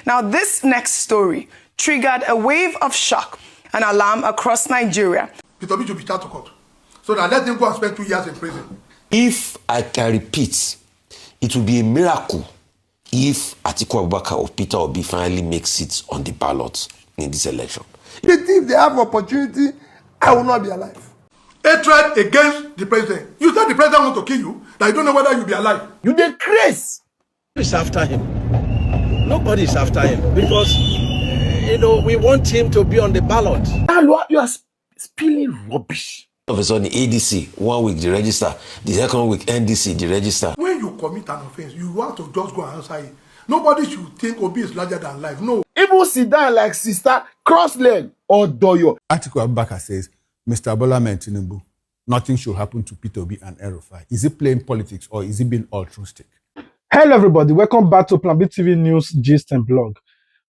Now, this next story triggered a wave of shock and alarm across Nigeria. Peter Obi should be charged to court, so that let him go and spend 2 years in prison. If I can repeat, it will be a miracle if Atiku Abubakar or Peter Obi finally makes it on the ballot in this election. If they have opportunity, I will not be alive. Hatred against the president. You said the president want to kill you, that you don't know whether you'll be alive. You dey craze. Nobody's after him. Nobody's after him because, we want him to be on the ballot. You are spilling rubbish. All of a sudden, ADC, 1 week, the register. The second week, NDC, the register. When you commit an offense, you want to just go and answer it. Nobody should think Obi is larger than life. No. Even sit down like sister, cross leg, or doyo. Atiku Abubakar says, Mr. Bola Tinubu, nothing should happen to Peter Obi and El-Rufai. Is he playing politics or is he being altruistic? Hello everybody, welcome back to Plan B TV News Gist and Blog.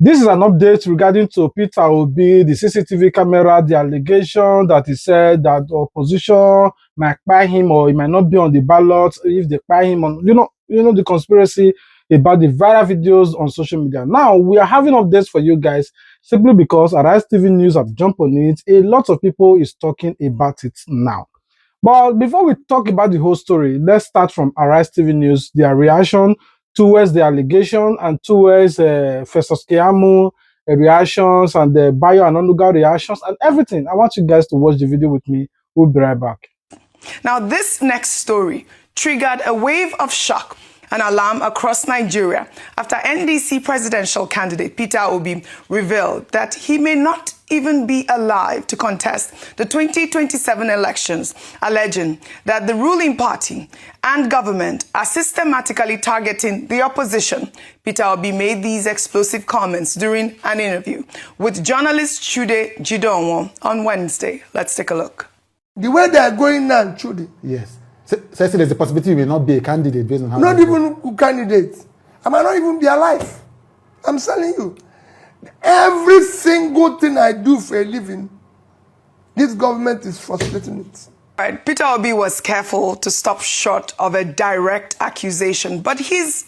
This is an update regarding to Peter Obi, the CCTV camera, the allegation that he said that the opposition might buy him or he might not be on the ballot if they buy him on, the conspiracy about the viral videos on social media. Now, we are having updates for you guys simply because Arise TV News have jumped on it. A lot of people is talking about it now. But before we talk about the whole story, let's start from Arise TV News, their reaction towards the allegation and towards Festus Keyamo reactions and the Bayo and Onuga reactions and everything. I want you guys to watch the video with me. We'll be right back. Now, this next story triggered a wave of shock and alarm across Nigeria after NDC presidential candidate Peter Obi revealed that he may not even be alive to contest the 2027 elections, alleging that the ruling party and government are systematically targeting the opposition. Peter Obi made these explosive comments during an interview with journalist Chude Jidonwo on Wednesday. Let's take a look. The way they are going now, Chude. Yes. So there's a possibility you may not be a candidate based on how... Not even a candidate. I might not even be alive. I'm telling you. Every single thing I do for a living, this government is frustrating it. All right, Peter Obi was careful to stop short of a direct accusation, but his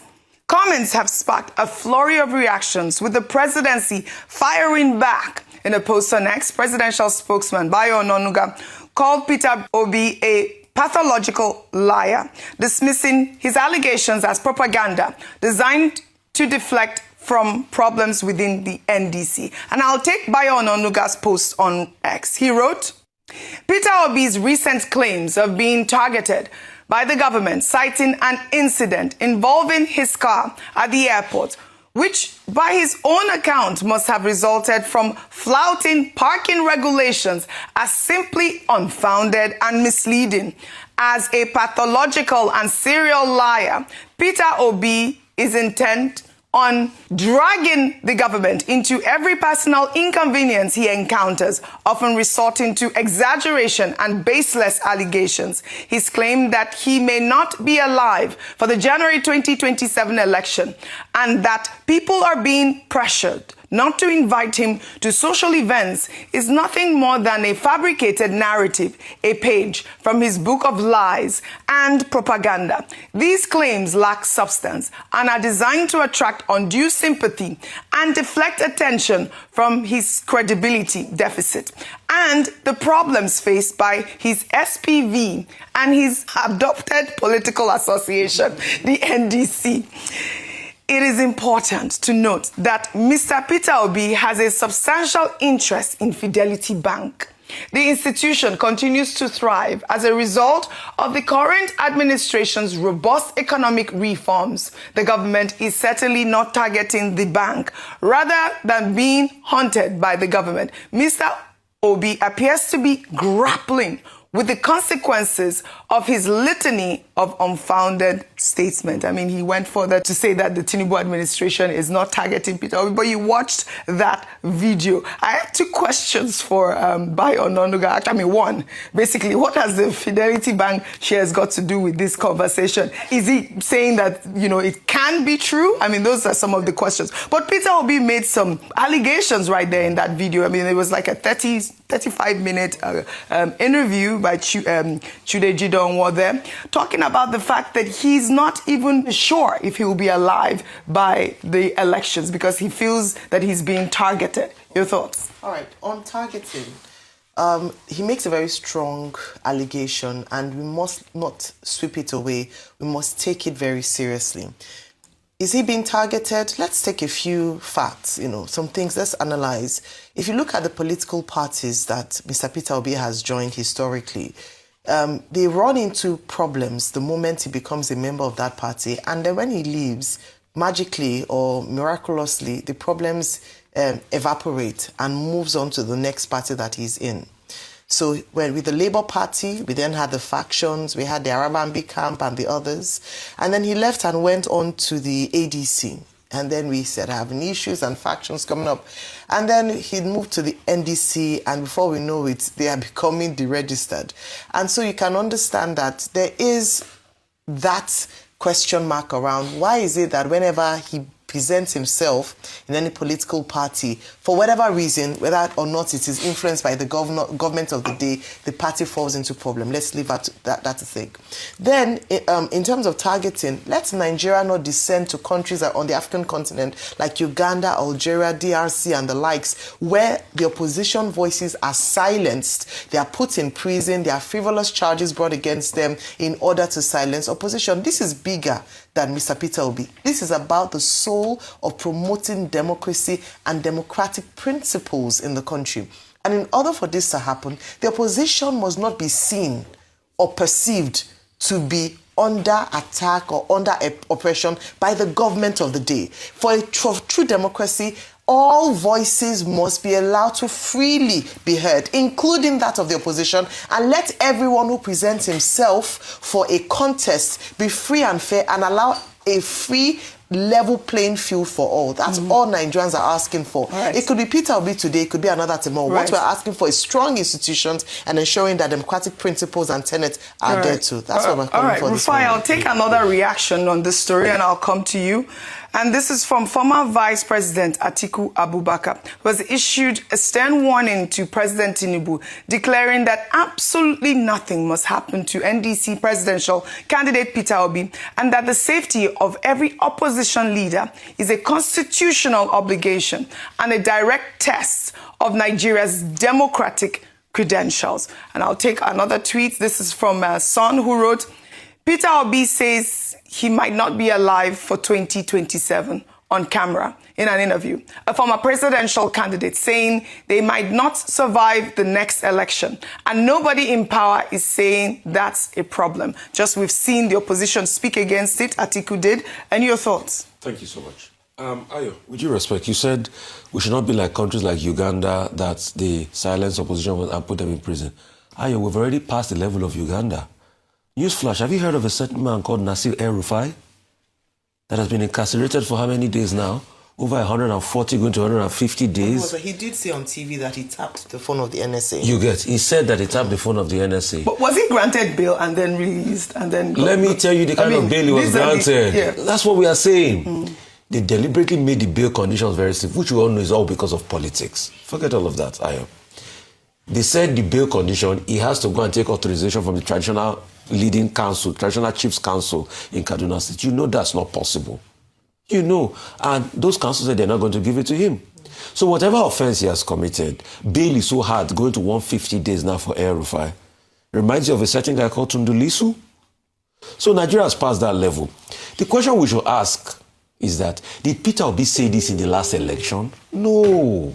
comments have sparked a flurry of reactions, with the presidency firing back. In a post on X, presidential spokesman Bayo Onuga called Peter Obi a pathological liar, dismissing his allegations as propaganda designed to deflect from problems within the NDC. And I'll take Bayo Onuga's post on X. He wrote, Peter Obi's recent claims of being targeted by the government, citing an incident involving his car at the airport, which by his own account must have resulted from flouting parking regulations, as simply unfounded and misleading. As a pathological and serial liar, Peter Obi is intent on dragging the government into every personal inconvenience he encounters, often resorting to exaggeration and baseless allegations. He's claimed that he may not be alive for the January 2027 election and that people are being pressured not to invite him to social events is nothing more than a fabricated narrative, a page from his book of lies and propaganda. These claims lack substance and are designed to attract undue sympathy and deflect attention from his credibility deficit and the problems faced by his SPV and his adopted political association, the NDC. It is important to note that Mr. Peter Obi has a substantial interest in Fidelity Bank. The institution continues to thrive as a result of the current administration's robust economic reforms. The government is certainly not targeting the bank. Rather than being hunted by the government, Mr. Obi appears to be grappling with the consequences of his litany of unfounded statements. I mean, he went further to say that the Tinubu administration is not targeting Peter Obi, but you watched that video. I have two questions for Bayo Onuga. I mean, one, basically, what has the Fidelity Bank shares got to do with this conversation? Is he saying that, it can be true? I mean, those are some of the questions. But Peter Obi made some allegations right there in that video. I mean, it was like a 30 35-minute interview by Chude Jidonwo there, talking about the fact that he's not even sure if he will be alive by the elections because he feels that he's being targeted. Your thoughts? All right, on targeting, he makes a very strong allegation and we must not sweep it away. We must take it very seriously. Is he being targeted? Let's take a few facts, some things. Let's analyze. If you look at the political parties that Mr. Peter Obi has joined historically, they run into problems the moment he becomes a member of that party. And then when he leaves, magically or miraculously, the problems evaporate and moves on to the next party that he's in. So with the Labour Party, we then had the factions, we had the Arambabi camp and the others. And then he left and went on to the ADC. And then we said having issues and factions coming up. And then he moved to the NDC, and before we know it, they are becoming deregistered. And so you can understand that there is that question mark around why is it that whenever he presents himself in any political party, for whatever reason, whether or not it is influenced by the government of the day, the party falls into problem. Let's leave that to think. Then, in terms of targeting, let Nigeria not descend to countries on the African continent like Uganda, Algeria, DRC, and the likes, where the opposition voices are silenced, they are put in prison, there are frivolous charges brought against them in order to silence opposition. This is bigger than Mr. Peter Obi. This is about the soul of promoting democracy and democratic principles in the country. And in order for this to happen, the opposition must not be seen or perceived to be under attack or under oppression by the government of the day. For a true democracy, all voices must be allowed to freely be heard, including that of the opposition, and let everyone who presents himself for a contest be free and fair and allow a free, level playing field for all. That's all Nigerians are asking for. Right. It could be Peter Obi today, it could be another tomorrow. Right. What we're asking for is strong institutions and ensuring that democratic principles and tenets are there too. That's what we're calling for this morning. Rufai, I'll take another reaction on this story and I'll come to you. And this is from former Vice President Atiku Abubakar, who has issued a stern warning to President Tinubu, declaring that absolutely nothing must happen to NDC presidential candidate Peter Obi, and that the safety of every opposition leader is a constitutional obligation and a direct test of Nigeria's democratic credentials. And I'll take another tweet. This is from Son, who wrote, Peter Obi says he might not be alive for 2027 on camera in an interview. A former presidential candidate saying they might not survive the next election. And nobody in power is saying that's a problem. Just we've seen the opposition speak against it. Atiku did. And your thoughts? Thank you so much. Ayo, with due respect, you said we should not be like countries like Uganda that the silence opposition and put them in prison. Ayo, we've already passed the level of Uganda. Newsflash, have you heard of a certain man called Nasir El-Rufai that has been incarcerated for how many days now? Over 140, going to 150 days. He did say on TV that he tapped the phone of the NSA. He said that he tapped the phone of the NSA. But was he granted bail and then released and then... Let me tell you the kind of bail he was granted. That's what we are saying. They deliberately made the bail conditions very stiff, which we all know is all because of politics. Forget all of that, Ayo. They said the bail condition, he has to go and take authorization from the traditional leading council, traditional chiefs council in Kaduna State. You know that's not possible. You know. And those councils said they're not going to give it to him. So whatever offense he has committed, bail is so hard, going to 150 days now for El-Rufai. Reminds you of a certain guy called Tundu Lisu. So Nigeria has passed that level. The question we should ask is that, did Peter Obi say this in the last election? No.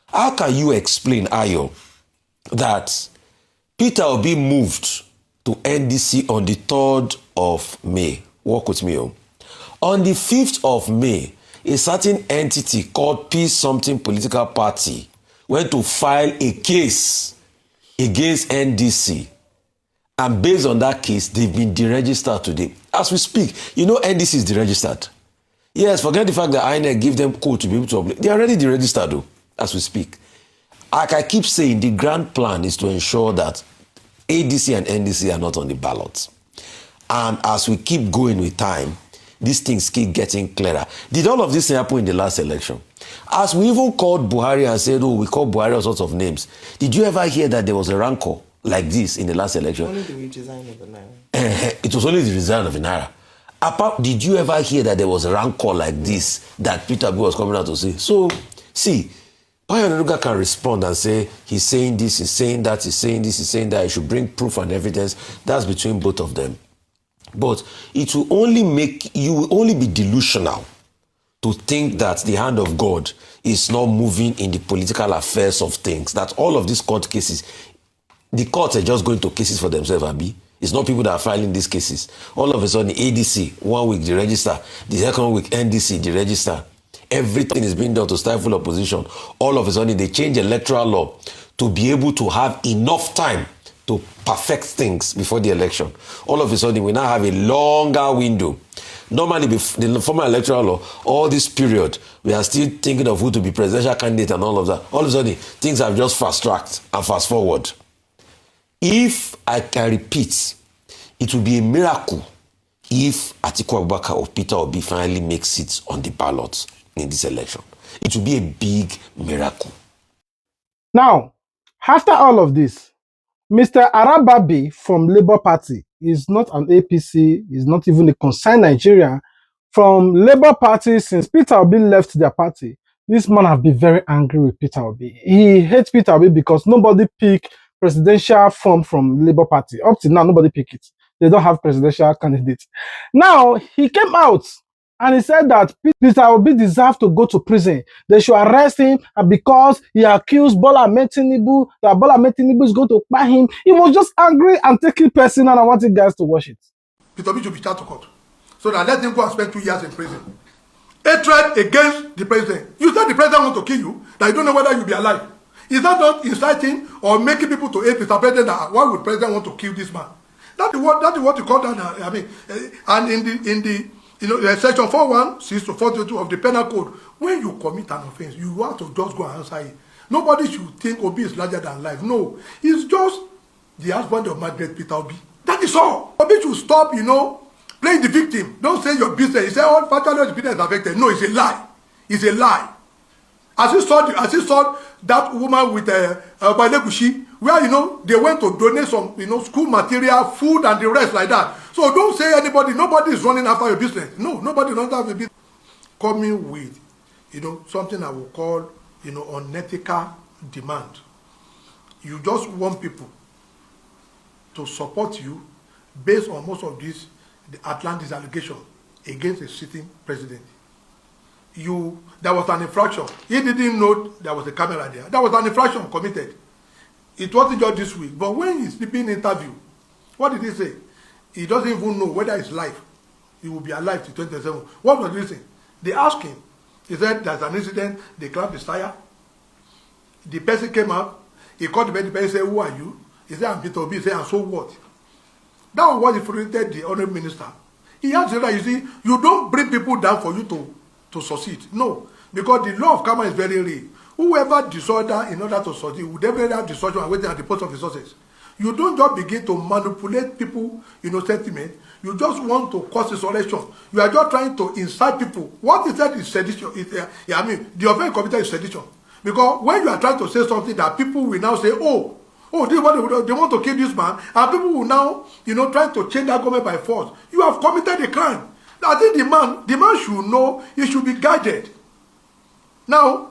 How can you explain, Ayo, that Peter Obi moved to NDC on the 3rd of May? Walk with me. On the 5th of May, a certain entity called Peace Something Political Party went to file a case against NDC. And based on that case, they've been deregistered today. As we speak, you know NDC is deregistered. Yes, forget the fact that INEC give them code to be able to apply. They are already deregistered though, as we speak. Like I keep saying, the grand plan is to ensure that ADC and NDC are not on the ballot. And as we keep going with time, these things keep getting clearer. Did all of this happen in the last election? As we even called Buhari and said, oh, we call Buhari all sorts of names. Did you ever hear that there was a rancor like this in the last election? Only the redesign of the naira. It was only the redesign of the naira. Did you ever hear that there was a rancor like this that Peter B was coming out to say? So, see, Oyanuga can respond and say, he's saying this, he's saying that, he's saying this, he's saying that, he should bring proof and evidence. That's between both of them. But it will only you will only be delusional to think that the hand of God is not moving in the political affairs of things. That all of these court cases, the courts are just going to cases for themselves, Abi. It's not people that are filing these cases. All of a sudden, ADC, 1 week, the register. The second week, NDC, the register. Everything is being done to stifle opposition. All of a sudden, they change electoral law to be able to have enough time to perfect things before the election. All of a sudden, we now have a longer window. Normally, the former electoral law, all this period, we are still thinking of who to be presidential candidate and all of that. All of a sudden, things have just fast-tracked and fast-forward. If I can repeat, it will be a miracle if Atiku Abubakar or Peter Obi finally makes it on the ballot in this election. It will be a big miracle. Now, after all of this, Mr. Arambabi from Labour Party is not an APC, is not even a concerned Nigerian. From Labour Party, since Peter Obi left their party, this man has been very angry with Peter Obi. He hates Peter Obi because nobody picked presidential form from Labour Party. Up to now, nobody picked it. They don't have presidential candidates. Now, he came out and he said that Peter Obi deserves to go to prison. They should arrest him because he accused Bola Ahmed Tinubu that Bola Ahmed Tinubu is going to buy him. He was just angry and taking personal, and I want you guys to watch it. Peter Obi should be charged to court. So that let him go and spend 2 years in prison. Hatred against the president. You said the president want to kill you, that you don't know whether you'll be alive. Is that not inciting or making people to hate Mr. President? That why would president want to kill this man? That is what you call that. I mean, and in the section 416 to 422 of the penal code, when you commit an offense, you have to just go and answer it. Nobody should think Obi is larger than life. No, he's just the husband of Margaret Peter Obi. That is all. Obi should stop, playing the victim. Don't say your business. He said, oh, fatherless business is affected. No, it's a lie. It's a lie. As you saw that woman with Balegushi, where they went to donate some school material, food, and the rest like that. So don't say nobody is running after your business. No, nobody runs after your business. Coming with something I will call unethical demand. You just want people to support you based on most of the Atlantis allegation against a sitting president. There was an infraction. He didn't know there was a camera there. There was an infraction committed. It wasn't just this week. But when he's being interviewed, what did he say? He doesn't even know whether he's live. He will be alive till 2027. What was the reason? They asked him. He said there's an incident. They clapped his tire. The person came up. He called the person and said, who are you? He said, I'm Peter Obi. He said, and so what? That was what he frustrated the honorable minister. He asked him that, you see, you don't bring people down for you to succeed. No, because the law of karma is very real. Whoever disorder in order to succeed will definitely have disorder and waiting at the post of resources. You don't just begin to manipulate people, sentiment. You just want to cause insurrection. You are just trying to incite people. What is that is sedition. The offense committed is sedition. Because when you are trying to say something that people will now say, oh, they want to kill this man, and people will now, try to change that government by force. You have committed a crime. I think the man should know he should be guided. Now,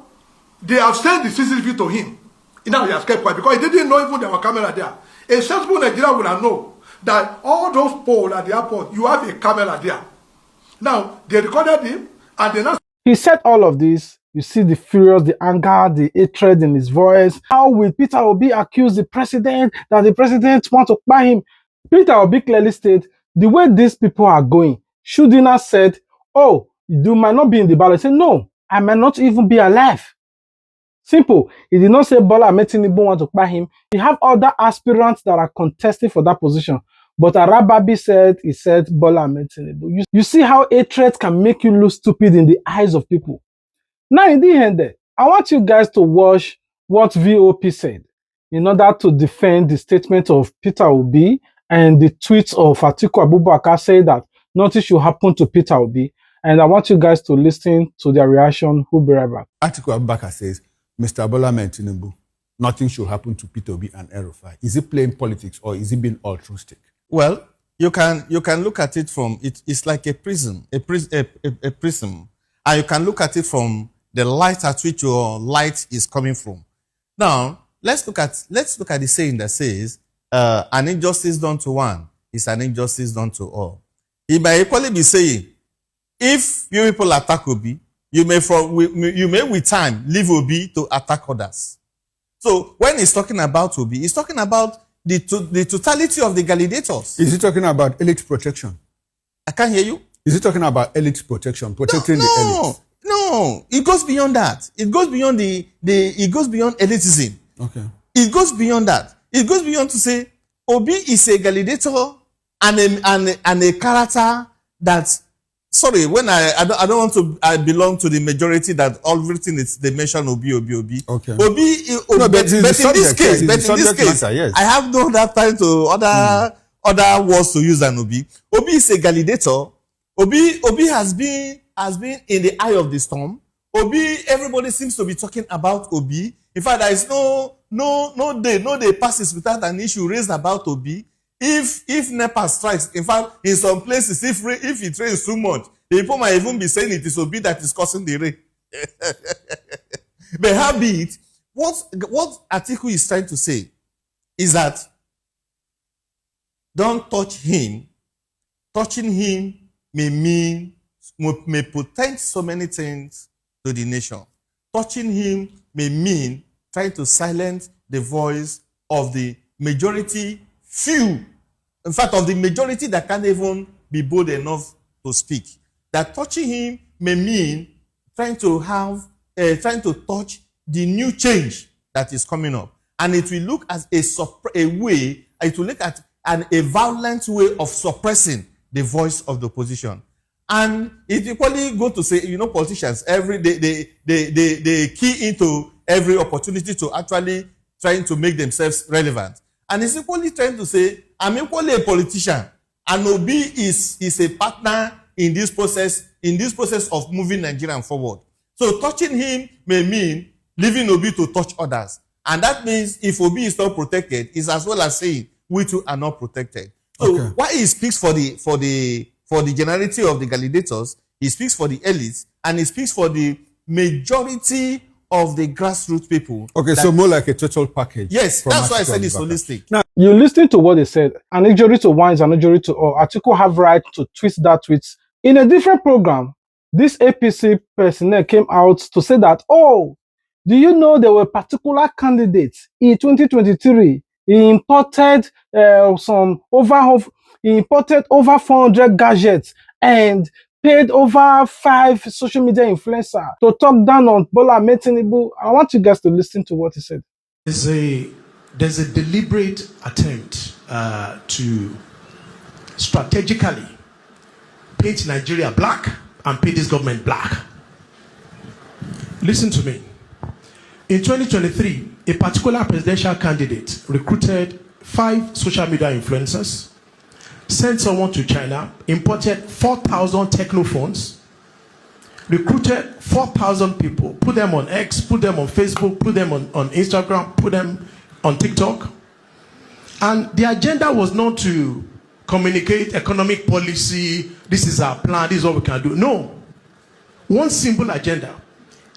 they have sent the CCTV to him. Now he has kept quiet because he didn't know even there was a camera there. A sensible Nigerian would have known that all those poles at the airport, you have a camera there. Now, they recorded him and they now... He said all of this. You see the furious, the anger, the hatred in his voice. How will Peter Obi accuse the president that the president wants to buy him? Peter Obi clearly stated, the way these people are going, should he not said, oh, you might not be in the ballot. He said, no, I might not even be alive. Simple. He did not say Bola Ahmed Tinubu want to buy him. He have other aspirants that are contesting for that position. But Arambabi said, he said Bola Ahmed Tinubu. You see how hatred can make you look stupid in the eyes of people. Now, in the end, I want you guys to watch what VOP said in order to defend the statement of Peter Obi and the tweets of Atiku Abubakar saying that nothing should happen to Peter Obi. And I want you guys to listen to their reaction. We'll be right back. Atiku Abubakar says, Mr. Bola Tinubu, nothing should happen to Peter Obi and El-Rufai. Is he playing politics or is he being altruistic? Well, you can look at it from it's like a prism, a prism, and you can look at it from the light at which your light is coming from. Now, let's look at the saying that says, an injustice done to one is an injustice done to all. He may equally be saying, if you people attack Obi, you may with time leave Obi to attack others. So when he's talking about Obi, he's talking about the totality of the validators. Is he talking about elite protection? I can't hear you. Is he talking about elite protection, protecting the elite? No, it goes beyond that. It goes beyond it goes beyond elitism. Okay. It goes beyond that. It goes beyond to say Obi is a validator and a character that. Sorry, when I don't want to belong to the majority that everything is they mention Obi. Okay. But in this case, yes. I have no other time to other words to use than Obi. Obi is a validator. Obi has been in the eye of the storm. Obi, everybody seems to be talking about Obi. In fact, there is no day passes without an issue raised about Obi. If NEPA strikes, in fact, in some places, if it rains too much, people might even be saying it is Obi that is causing the rain. But how be it, what Atiku is trying to say is that don't touch him. Touching him may portend so many things to the nation. Touching him may mean trying to silence the voice of the majority few, in fact, of the majority that can't even be bold enough to speak. That touching him may mean trying to touch the new change that is coming up. And it will look as a violent way of suppressing the voice of the opposition. And it equally go to say, politicians, every day they key into every opportunity to actually trying to make themselves relevant. And it's equally trying to say, I'm equally a politician, and Obi is a partner in this process of moving Nigeria forward. So touching him may mean leaving Obi to touch others. And that means if Obi is not protected, it's as well as saying we too are not protected. So while he speaks for the generality of the validators, he speaks for the elites, and he speaks for the majority of the grassroots people. Okay, so more like a total package. Yes, that's why I said it's holistic. Now, you listen to what they said. An injury to one is an injury to all. Atiku have right to twist that tweet. In a different program, this APC personnel came out to say that, do you know there were particular candidates in 2023? He imported over 400 gadgets and paid over 5 social media influencers to talk down on Bola Tinubu. I want you guys to listen to what he said. There's a deliberate attempt to strategically paint Nigeria black and paint this government black. Listen to me. In 2023, a particular presidential candidate recruited 5 social media influencers, sent someone to China, imported 4,000 techno phones, recruited 4,000 people, put them on X, put them on Facebook, put them on Instagram, put them on TikTok. And the agenda was not to communicate economic policy, this is our plan, this is what we can do. No. One simple agenda.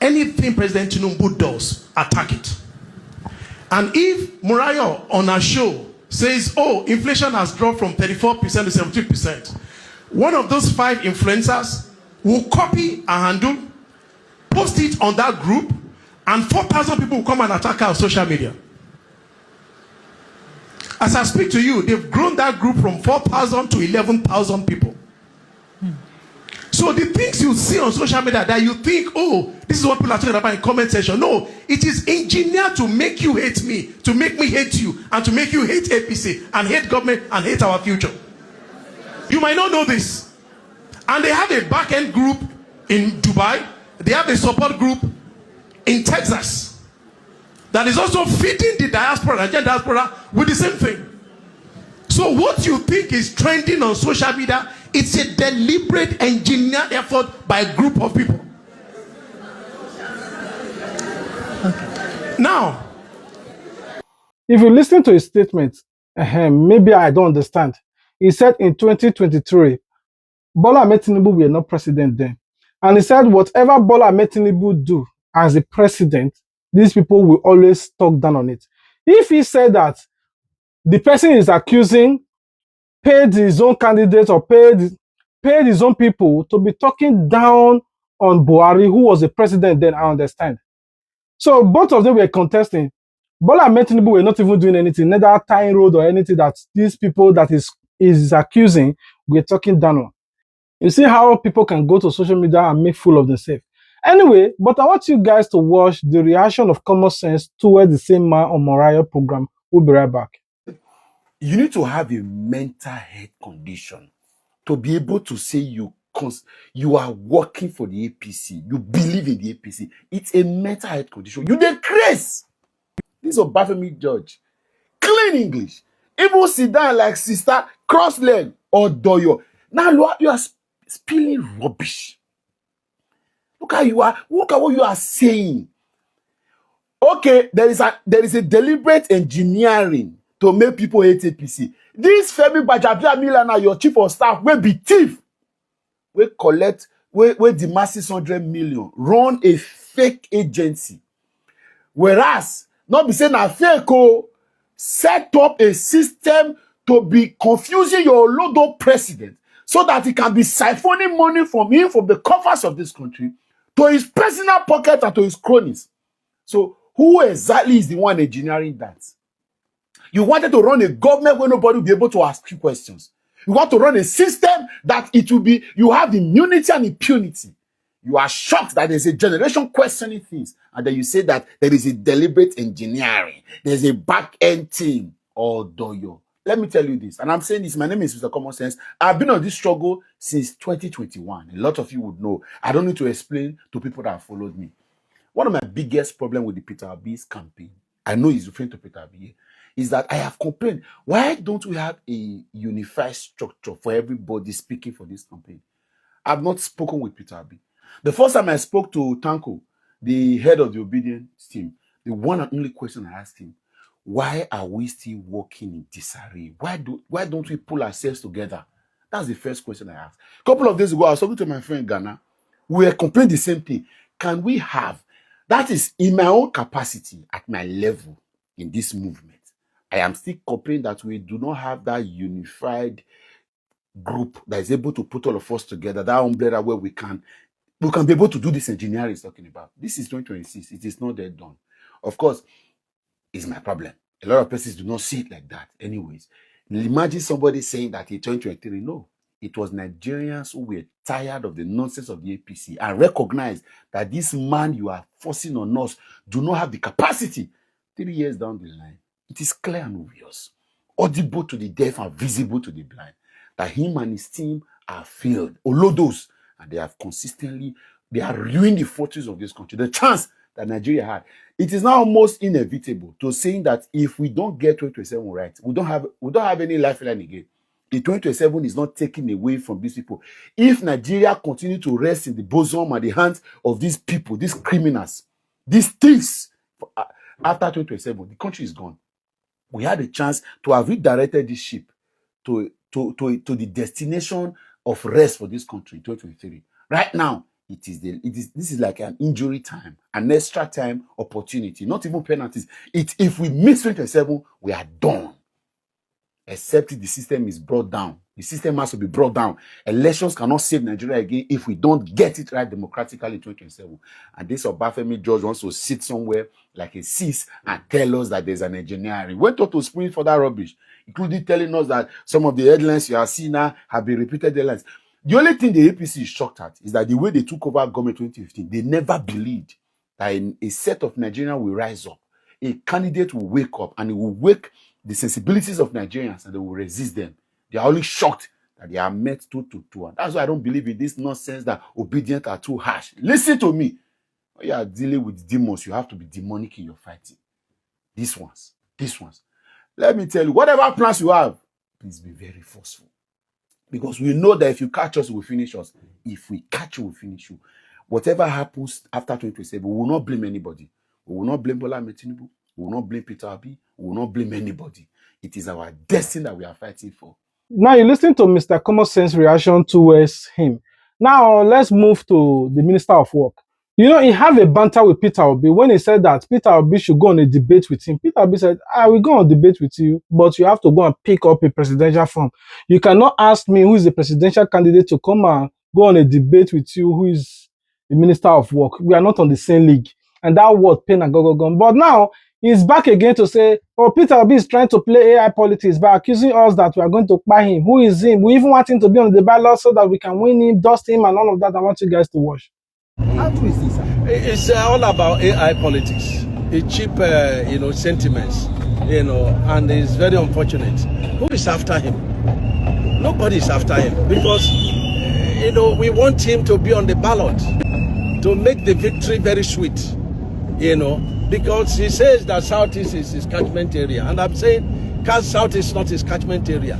Anything President Tinubu does, attack it. And if Murayo on a show says, inflation has dropped from 34% to 17%, one of those 5 influencers will copy a handle, post it on that group, and 4,000 people will come and attack her on social media. As I speak to you, they've grown that group from 4,000 to 11,000 people. So the things you see on social media that you think, this is what people are talking about in comment section. No, it is engineered to make you hate me, to make me hate you, and to make you hate APC, and hate government, and hate our future. You might not know this. And they have a back-end group in Dubai. They have a support group in Texas that is also feeding the diaspora, Nigerian diaspora, with the same thing. So what you think is trending on social media It's a deliberate, engineered effort by a group of people. Now, if you listen to his statement, maybe I don't understand. He said in 2023, Bola Ahmed Tinubu were not president then. And he said whatever Bola Ahmed Tinubu do as a president, these people will always talk down on it. If he said that the person is accusing paid his own candidate or paid his own people to be talking down on Buhari, who was the president then, I understand. So both of them were contesting. Bola Ahmed Tinubu were not even doing anything, neither tying road or anything that these people that is accusing were talking down on. You see how people can go to social media and make fool of themselves. Anyway, but I want you guys to watch the reaction of Common Sense toward the same man on Mariah program. We'll be right back. You need to have a mental health condition to be able to say you are working for the APC, you believe in the APC. It's a mental health condition. You dey craze. This is a Baphomet judge. Clean English. Even sit down like sister, cross leg or doyo. Now you are spilling rubbish. Look at what you are saying. Okay, there is a deliberate engineering to make people hate APC. This Femi Gbajabiamila now your chief of staff will be thief. We collect, we demand 600 million, run a fake agency. Whereas, not be saying a fake, set up a system to be confusing your Lodo president so that he can be siphoning money from him, from the coffers of this country, to his personal pocket and to his cronies. So, who exactly is the one engineering that? You wanted to run a government where nobody will be able to ask you questions. You want to run a system that it will be, you have immunity and impunity. You are shocked that there's a generation questioning things, and then you say that there is a deliberate engineering. There's a back-end team. Oh, doyo. Let me tell you this, and I'm saying this, my name is Mr. Common Sense. I've been on this struggle since 2021. A lot of you would know. I don't need to explain to people that have followed me. One of my biggest problems with the Peter Obi's campaign, I know he's referring to Peter Obi, is that I have complained, why don't we have a unified structure for everybody speaking for this campaign? I've not spoken with Peter Obi. The first time I spoke to Tanko, the head of the obedience team, the one and only question I asked him, why are we still working in disarray? Why don't we pull ourselves together? That's the first question I asked. A couple of days ago, I was talking to my friend Ghana. We were complaining the same thing. Can we have, that is in my own capacity, at my level in this movement, I am still complaining that we do not have that unified group that is able to put all of us together, that umbrella where we can be able to do this engineering is talking about. This is 2026. It is not yet done. Of course, it's my problem. A lot of persons do not see it like that. Anyways, imagine somebody saying that in 2023, no. It was Nigerians who were tired of the nonsense of the APC and recognized that this man you are forcing on us do not have the capacity. 3 years down the line, it is clear and obvious, audible to the deaf and visible to the blind, that him and his team are failed, Olodos, and they are ruining the fortunes of this country. The chance that Nigeria had. It is now almost inevitable to saying that if we don't get 2027 right, we don't have any lifeline again. The 2027 is not taken away from these people. If Nigeria continue to rest in the bosom and the hands of these people, these criminals, these thieves, after 2027, the country is gone. We had a chance to have redirected this ship to the destination of rest for this country in 2023. Right now, this is like an injury time, an extra time opportunity, not even penalties. If we miss 2027, we are done. Except if the system is brought down. The system has to be brought down. Elections cannot save Nigeria again if we don't get it right democratically in 2027. And this Obafemi George wants to sit somewhere like a cis and tell us that there's an engineering. Went out to spring for that rubbish, including telling us that some of the headlines you are seeing now have been repeated headlines. The only thing the APC is shocked at is that the way they took over government in 2015, they never believed that a set of Nigerians will rise up. A candidate will wake up and it will wake the sensibilities of Nigerians and they will resist them. They are only shocked that they are met 2-2. And that's why I don't believe in this nonsense that obedient are too harsh. Listen to me. When you are dealing with demons, you have to be demonic in your fighting. These ones. Let me tell you, whatever plans you have, please be very forceful. Because we know that if you catch us, we will finish us. If we catch you, we'll finish you. Whatever happens after 2027, we will not blame anybody. We will not blame Bola Tinubu. We will not blame Peter Obi. We will not blame anybody. It is our destiny that we are fighting for. Now you listen to Mr. Common Sense reaction towards him. Now let's move to the Minister of Work. You know, he had a banter with Peter Obi when he said that Peter Obi should go on a debate with him. Peter Obi said, I will go on a debate with you, but you have to go and pick up a presidential form. You cannot ask me who is the presidential candidate to come and go on a debate with you who is the Minister of Work. We are not on the same league. And that word, pain and go. But now, he's back again to say, oh, Peter Obi is trying to play AI politics by accusing us that we are going to buy him. Who is him? We even want him to be on the ballot so that we can win him, dust him, and all of that. I want you guys to watch. How true is this, sir? It's all about AI politics. It's cheap, sentiments, and it's very unfortunate. Who is after him? Nobody is after him because, we want him to be on the ballot to make the victory very sweet, because he says that Southeast is his catchment area. And I'm saying South is not his catchment area.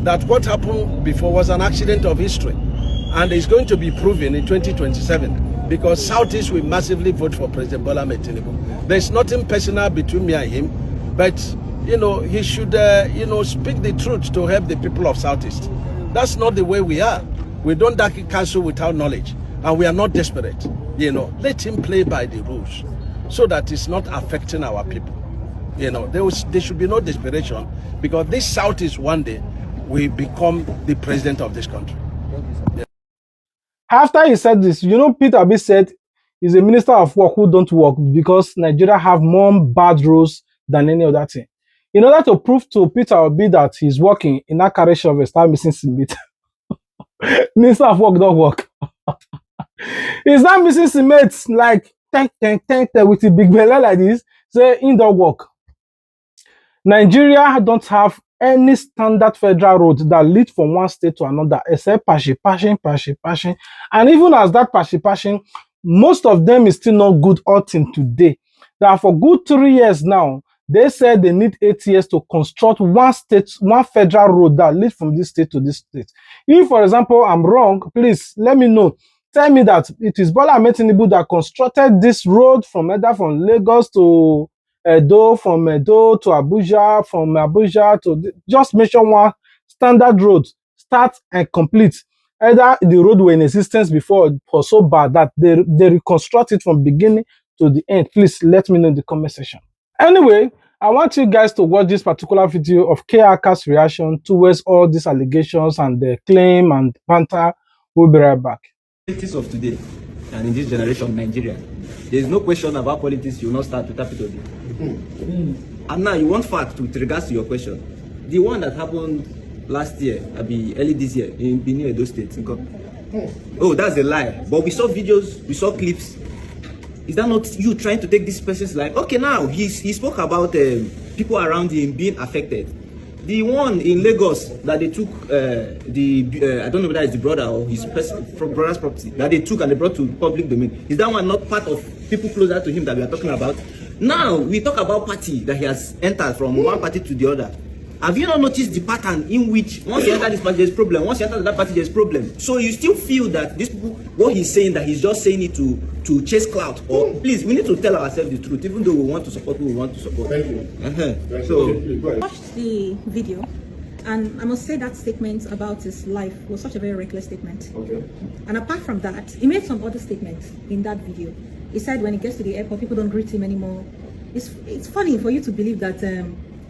That what happened before was an accident of history. And it's going to be proven in 2027 because Southeast will massively vote for President Bola Tinubu. There's nothing personal between me and him, but, he should, speak the truth to help the people of Southeast. That's not the way we are. We don't cancel without knowledge. And we are not desperate. Let him play by the rules so that it's not affecting our people. There should be no desperation because this Southeast one day will become the president of this country. Yeah. After he said this, Peter Obi said he's a minister of work who don't work because Nigeria have more bad rules than any other thing. In order to prove to Peter Obi that he's working, in that carriage of a start missing cement. Minister of work don't work. He's not missing cement like tank with a big belly like this. Say in the work. Nigeria don't have any standard federal road that lead from one state to another except passing. And even as that passing, most of them is still not good until today. That for good 3 years now, they said they need 8 years to construct one federal road that leads from this state to this state. If, for example, I'm wrong, please let me know. Tell me that it is Bola Tinubu that constructed this road from Lagos to Edo, from Edo to Abuja, from Abuja to just mention one standard road, start and complete. Either the road were in existence before or so bad that they reconstruct it from beginning to the end. Please let me know in the comment section. Anyway, I want you guys to watch this particular video of KRK's reaction towards all these allegations and the claim and banter. We'll be right back. Politics of today and in this generation, Nigeria, there is no question about politics. You will not start with Atiku. And now you want fact with regards to your question. The one that happened last year, early this year in Benin, Edo State. Oh, that's a lie. But we saw videos, we saw clips. Is that not you trying to take this person's life? Okay, now he spoke about people around him being affected. The one in Lagos that they took, I don't know whether it's the brother or his brother's property that they took and they brought to public domain. Is that one not part of people closer to him that we are talking about? Now we talk about party that he has entered from one party to the other. Have you not noticed the pattern in which once you enter this party there's problem, once you enter that party there's problem? So you still feel that these people, what he's saying, that he's just saying it to chase clout? Or please, we need to tell ourselves the truth, even though we want to support who we want to support. Thank you. So I watched the video, and I must say that statement about his life was such a very reckless statement. Okay. And apart from that, he made some other statements in that video. He said when he gets to the airport, people don't greet him anymore. It's funny for you to believe that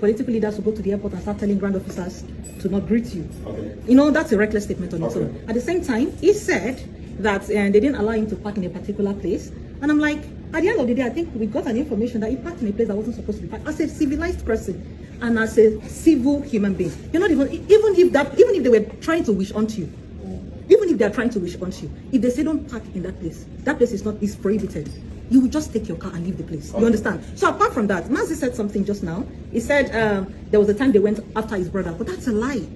political leaders will go to the airport and start telling ground officers to not greet you. Okay. That's a reckless statement on its own. At the same time, he said that they didn't allow him to park in a particular place. And I'm like, at the end of the day, I think we got an information that he parked in a place that wasn't supposed to be parked. As a civilized person and as a civil human being, you're not even if they were trying to wish onto you, even if they are trying to wish onto you, if they say don't park in that place is prohibited. You will just take your car and leave the place. You understand? So apart from that, Mazi said something just now. He said there was a time they went after his brother, but that's a lie.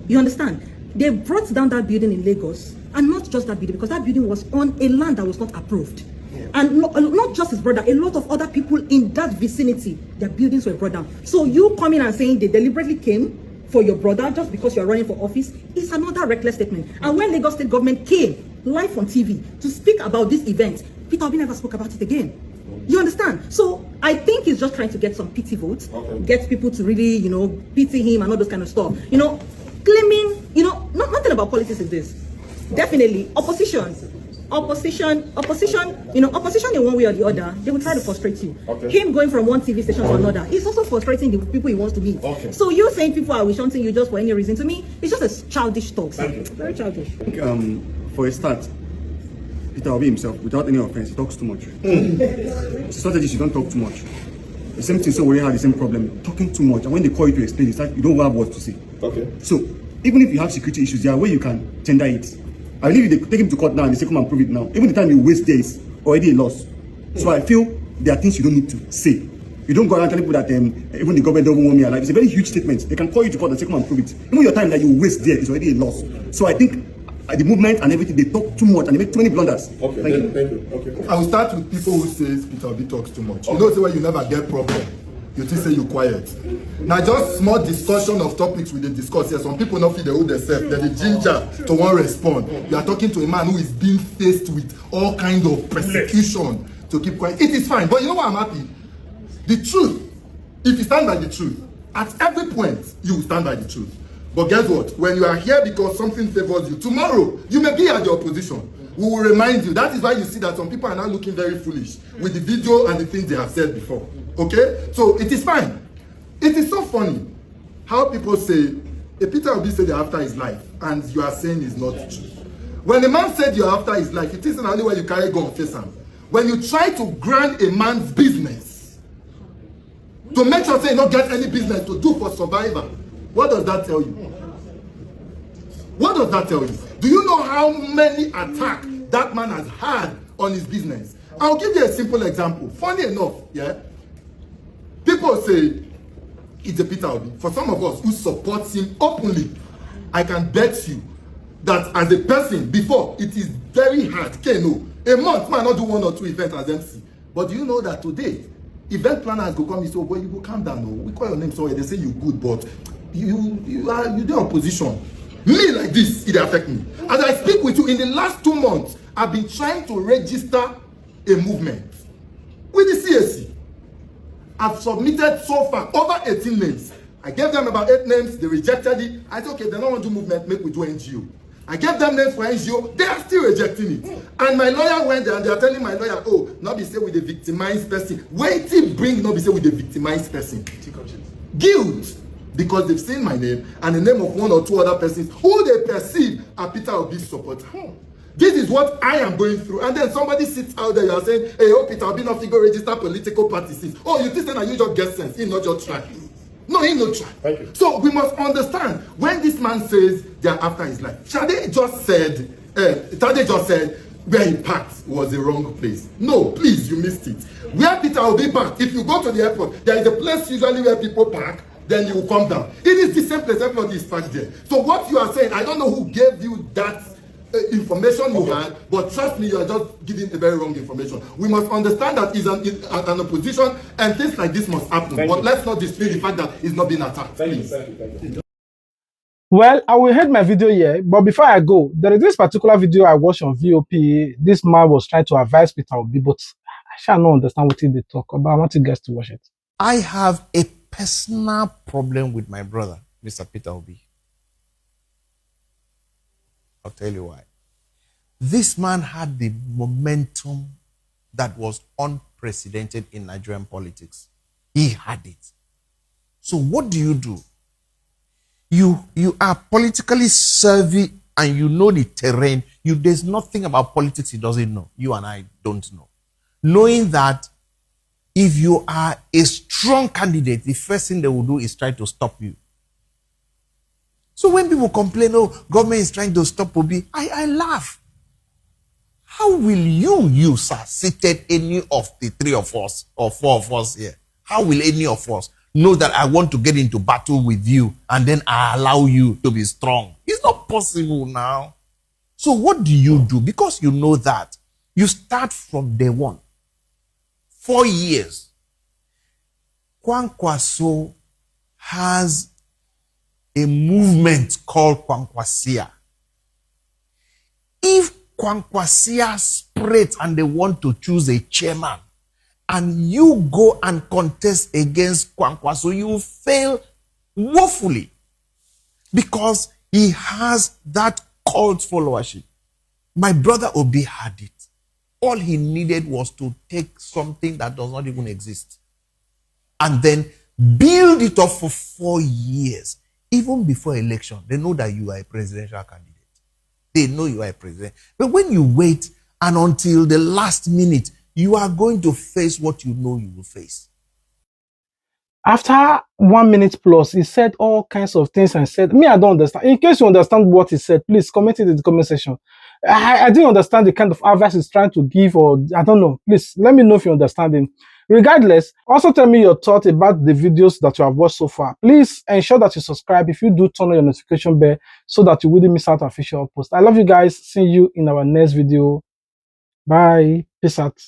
You understand? They brought down that building in Lagos, and not just that building, because that building was on a land that was not approved. Yeah. And not just his brother, a lot of other people in that vicinity, their buildings were brought down. So you coming and saying they deliberately came for your brother just because you're running for office is another reckless statement. And when Lagos State government came live on TV to speak about this event, Peter Obi never spoke about it again. You understand? So I think he's just trying to get some pity votes, get people to really, pity him and all those kind of stuff. Claiming, nothing about politics is this. Definitely, opposition in one way or the other, they will try to frustrate you. Him going from one TV station to another, he's also frustrating the people he wants to meet. So you saying people are wishing you just for any reason, to me, it's just a childish talk. Very childish. For a start, Peter Obi himself, without any offense, he talks too much. It's a strategy, you don't talk too much. The same thing, so we have the same problem, talking too much. And when they call you to explain, it's like you don't have what to say. So, even if you have security issues, there are ways you can tender it. I believe if they take him to court now and they say, come and prove it now, even the time you waste there is already a loss. So I feel there are things you don't need to say. You don't go around telling people that even the government don't want me alive. It's a very huge statement. They can call you to court and say, come and prove it. Even your time that you waste there is already a loss. So I think the movement and everything, they talk too much and they make too many blunders. Thank you. I will start with people who say Peter Obi talks too much. You know, say where you never get problem. You just say you quiet. Now just small discussion of topics we dey discuss here. Some people not feel they hold themselves. They're the ginger to want respond. You are talking to a man who is being faced with all kind of persecution to keep quiet. It is fine, but you know what I'm happy? The truth, if you stand by the truth, at every point you will stand by the truth. But guess what? When you are here because something favors you, tomorrow you may be at the opposition. We will remind you. That is why you see that some people are now looking very foolish with the video and the things they have said before. Okay? So it is fine. It is so funny how people say, Peter Obi said you're after his life, and you are saying it's not true. When a man said you're after his life, it isn't only when you carry gun face him. When you try to grant a man's business, to make sure say you don't get any business to do for survival, what does that tell you? What does that tell you? Do you know how many attacks that man has had on his business? I'll give you a simple example. Funny enough, yeah? People say it's a Peter Obi. For some of us who supports him openly, I can bet you that as a person, before, it is very hard. Okay, no. A month, man, not do 1 or 2 events as MC. But do you know that today, event planners go come, you say, oh, boy, you go calm down. No. We call your name somewhere, they say you good, but you do opposition. Me like this, it affect me. As I speak with you, in the last 2 months, I've been trying to register a movement with the CAC. I've submitted so far over 18 names. I gave them about 8 names, they rejected it. I said, okay, they don't want to do movement, make we do NGO. I gave them names for NGO, they are still rejecting it. And my lawyer went there and they are telling my lawyer, oh, not be say with the victimized person. Wait till bring not be say with the victimized person. Guilt. Because they've seen my name and the name of 1 or 2 other persons who they perceive are Peter Obi's supporter. This is what I am going through. And then somebody sits out there, you are saying, hey, oh, Peter Obi not figure register political parties. Oh, you think that you just get sense. He not just try. No, he not try. Thank you. So we must understand when this man says they are after his life. Tade just said where he parked was the wrong place. No, please, you missed it. Where Peter Obi parked, if you go to the airport, there is a place usually where people park, then you will come down. It is the same place, everybody is parked there. So what you are saying, I don't know who gave you that information you had, but trust me, you are just giving a very wrong information. We must understand that it's an opposition and things like this must happen. But let's not dispute the fact that it's not being attacked. Please. Thank you. Well, I will end my video here, but before I go, there is this particular video I watched on VOP. This man was trying to advise Peter Obi, but I shall not understand what they talk about. I want you guys to watch it. I have a personal problem with my brother, Mr. Peter Obi. I'll tell you why. This man had the momentum that was unprecedented in Nigerian politics. He had it. So what do? You are politically savvy and you know the terrain. There's nothing about politics he doesn't know. You and I don't know. Knowing that if you are a strong candidate, the first thing they will do is try to stop you. So when people complain, oh, government is trying to stop Obi, I laugh. How will you, sir, seated any of the 3 of us or 4 of us here, how will any of us know that I want to get into battle with you and then I allow you to be strong? It's not possible now. So what do? Because you know that, you start from day 1. 4 years. Kwankwaso has a movement called Kwankwasia. If Kwankwasia spreads and they want to choose a chairman, and you go and contest against Kwankwaso, you fail woefully because he has that cult followership. My brother Obi had it. All he needed was to take something that does not even exist and then build it up for 4 years. Even before election, they know that you are a presidential candidate. They know you are a president. But when you wait and until the last minute, you are going to face what you know you will face. After 1 minute plus, he said all kinds of things and said, me, I don't understand. In case you understand what he said, please comment it in the comment section. I didn't understand the kind of advice he's trying to give, or I don't know. Please let me know if you understand him. Regardless, also tell me your thoughts about the videos that you have watched so far. Please ensure that you subscribe. If you do, turn on your notification bell so that you wouldn't miss out on official posts. I love you guys. See you in our next video. Bye. Peace out.